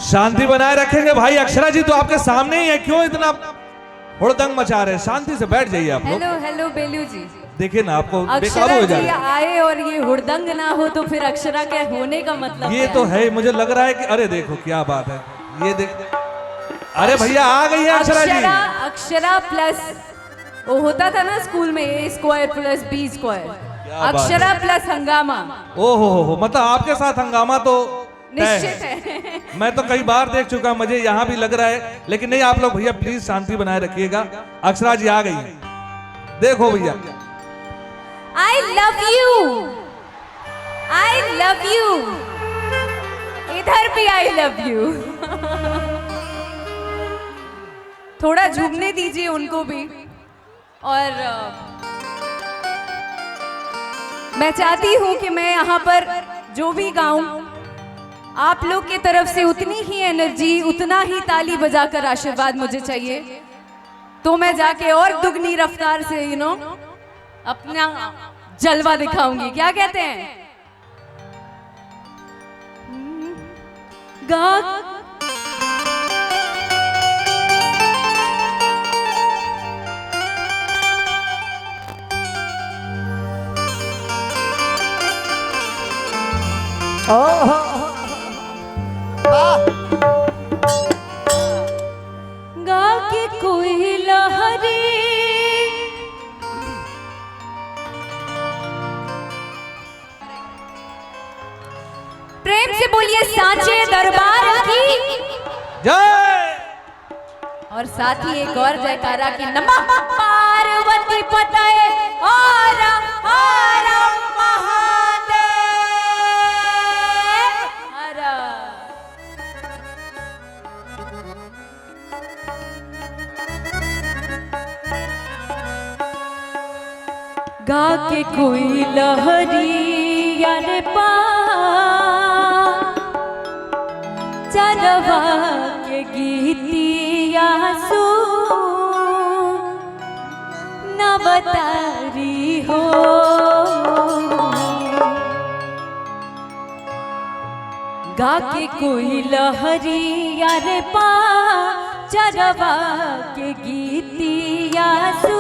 शांति बनाए रखेंगे भाई। अक्षरा जी तो आपके सामने ही है, क्यों इतना हुड़दंग मचा रहे हैं? शांति से बैठ जाइए आप लोग। हेलो हेलो बेलू जी, देखिए ना आपको बेकाबू अक्षरा हो जी जाएगा। आए और ये हुड़दंग ना हो तो फिर अक्षरा के होने का मतलब ये क्या तो है, मुझे लग रहा है कि अरे देखो क्या बात है, ये देख, अरे भैया आ गई है अक्षरा जी। अक्षरा प्लस वो होता था ना स्कूल में, A square plus B square, Akshara plus हंगामा। ओहो हो, मतलब आपके साथ हंगामा तो निश्चित है। मैं तो कई बार देख चुका, मुझे यहाँ भी लग रहा है, लेकिन नहीं, आप लोग भैया प्लीज शांति बनाए रखिएगा। अक्षरा जी आ गई है, देखो भैया। I love you, I love you, इधर भी आई लव यू। थोड़ा झूमने दीजिए उनको भी। और मैं चाहती हूं कि मैं यहाँ पर जो भी गाऊं, आप लोग की तरफ से उतनी ही एनर्जी, उतना ही ताली बजाकर आशीर्वाद मुझे चाहिए, तो मैं जाके और दुगनी रफ्तार से अपना जलवा दिखाऊंगी। क्या कहते हैं? गा गा के कोई लहरी, प्रेम से बोलिए सांचे दरबार की जय। और साथ ही एक और जयकारा की नमः पार्वती पतये और महादेव हर। गा के कोई लहरी यारे पा चरवा के गीतिया सु नवतारी हो, गा के कोई लहरी यारे पा चरवा के गीतिया सु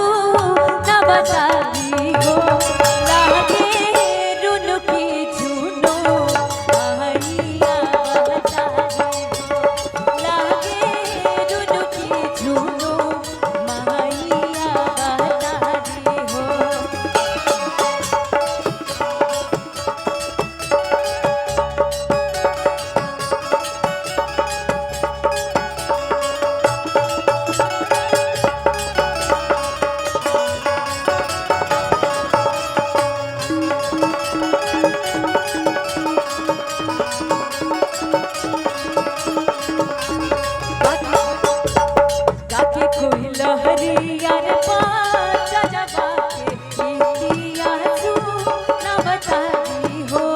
नवतारी हो। लागे रुनुकी झुनो माहिया बतारी हो, लागे रुनुकी झुनो माहिया बतारी हो। गाके कोई लहरी यार पाचा जवा के गीतिया सु नवतारी हो।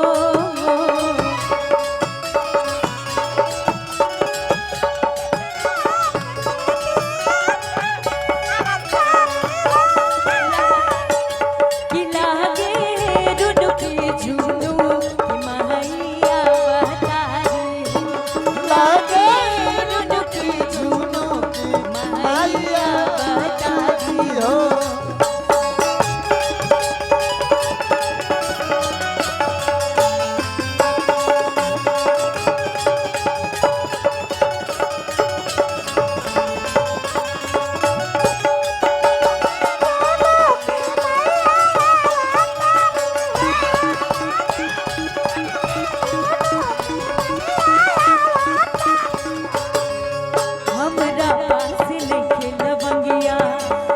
कि लागे रुनुकी झुनु कि माहिया बतारी हो, लागे रुनुकी झुनु माहिया बतारी हो। हमरा पास नइखे लवंगिया,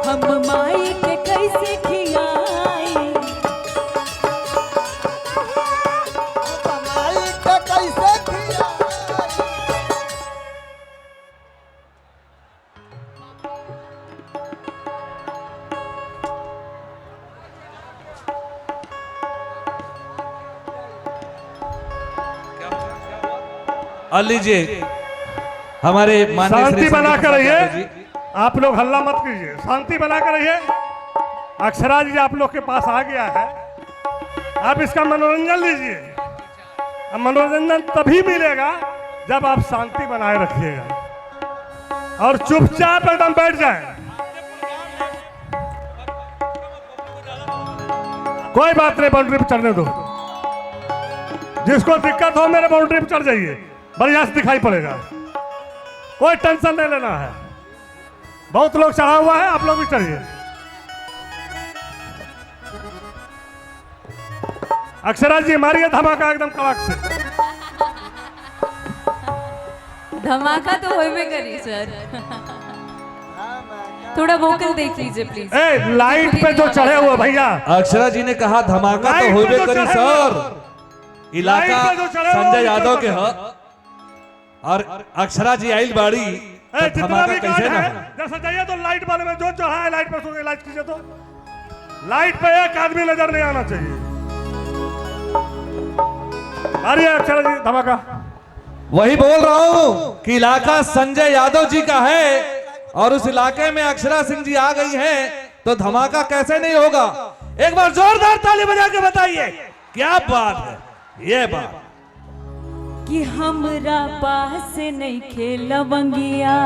हम माई के कैसे खियाई। माई के कैसे खियाई। और लीजिए हमारे माननीय शांति श्री बना कर संदीप यादव रहिए, जी। आप लोग हल्ला मत कीजिए, शांति बना कर रहिए। अक्षरा जी आप लोग के पास आ गया है, आप इसका मनोरंजन लीजिए। अब मनोरंजन तभी मिलेगा जब आप शांति बनाए रखिएगा और चुपचाप एकदम बैठ जाए। कोई बात नहीं, बाउंड्री पे चढ़ने दो। जिसको दिक्कत हो मेरे बाउंड्री पे चढ़ जाइए, बढ़िया से दिखाई पड़ेगा। कोई टेंशन नहीं लेना है। बहुत लोग चढ़ा हुआ है, आप लोग भी चढ़िए। अक्षरा जी मारिए धमाका एकदम कड़क से। धमाका तो होइबे करी सर। थोड़ा वोकल देख लीजिए प्लीज। ए लाइट पे जो चढ़े हुए भैया, अक्षरा जी ने कहा धमाका तो लाइट पे होबे जो करी चढ़े सर। लाइट इलाका पे जो चढ़े संजय हुए यादव उनके के ह और अक्षरा जी आइल बाड़ी तो जितना धमाका भी कैसे गार्ड ना है, हो? जैसा चाहिए तो लाइट वाले में जो चढ़ा है लाइट पे सो इलाज कीजिए। तो लाइट पे एक आदमी नजर नहीं आना चाहिए। अरे अक्षरा जी धमाका। वही बोल रहा हूँ कि इलाका संजय यादव जी का है और उस इलाके में अक्षरा सिंह जी आ गई हैं तो धमाका कैसे नहीं होगा। एक बार जोरदार ताली बजा के बताइए क्या बात है। ये बात कि हमरा पास नहीं खेलवंगिया,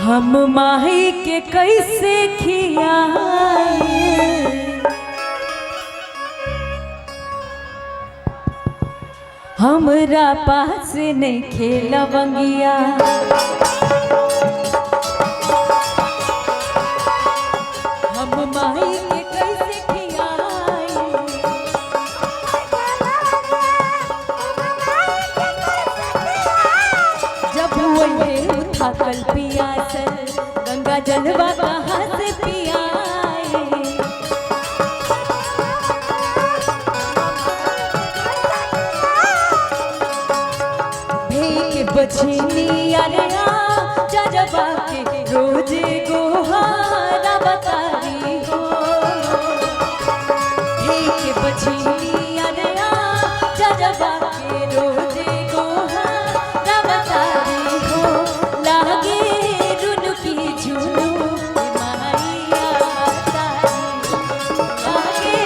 हम माही के कैसे खियाए। हमरा पास नहीं खेलवंगिया, हम माही के कैसे खियाए। जब वही उठा कल पियासल, गंगा जलवा कहाँ से पियाए। भेक बछनी अरया जजबा के रोजे गोहारा बतारी हो। भेक बछनी अरया जजबा के रोजे गोहारा बतारी हो। लागे रुनुकी झुनु मारिया तारी, लागे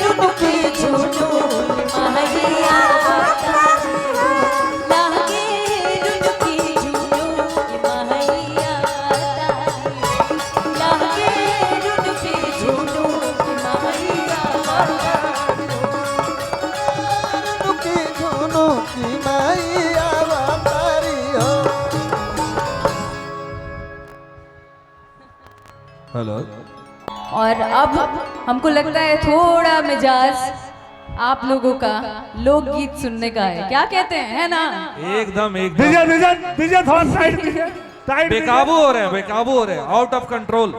रुनुकी झुनु मारिया तारी, लागे रुनुकी झुनु मारिया तारी, लागे रुनुकी झुनु मारिया तारी। की झुनु की मैया तारी हो। हेलो और अब हमको लगता है थोड़ा मिजाज आप लोगों का लोकगीत सुनने का है। क्या कहते हैं, है ना? एकदम दीजिए दीजिए दीजिए थोड़ा साइड दीजिए, साइड दीजिए। बेकाबू हो रहे हैं, बेकाबू हो रहे हैं, आउट ऑफ कंट्रोल।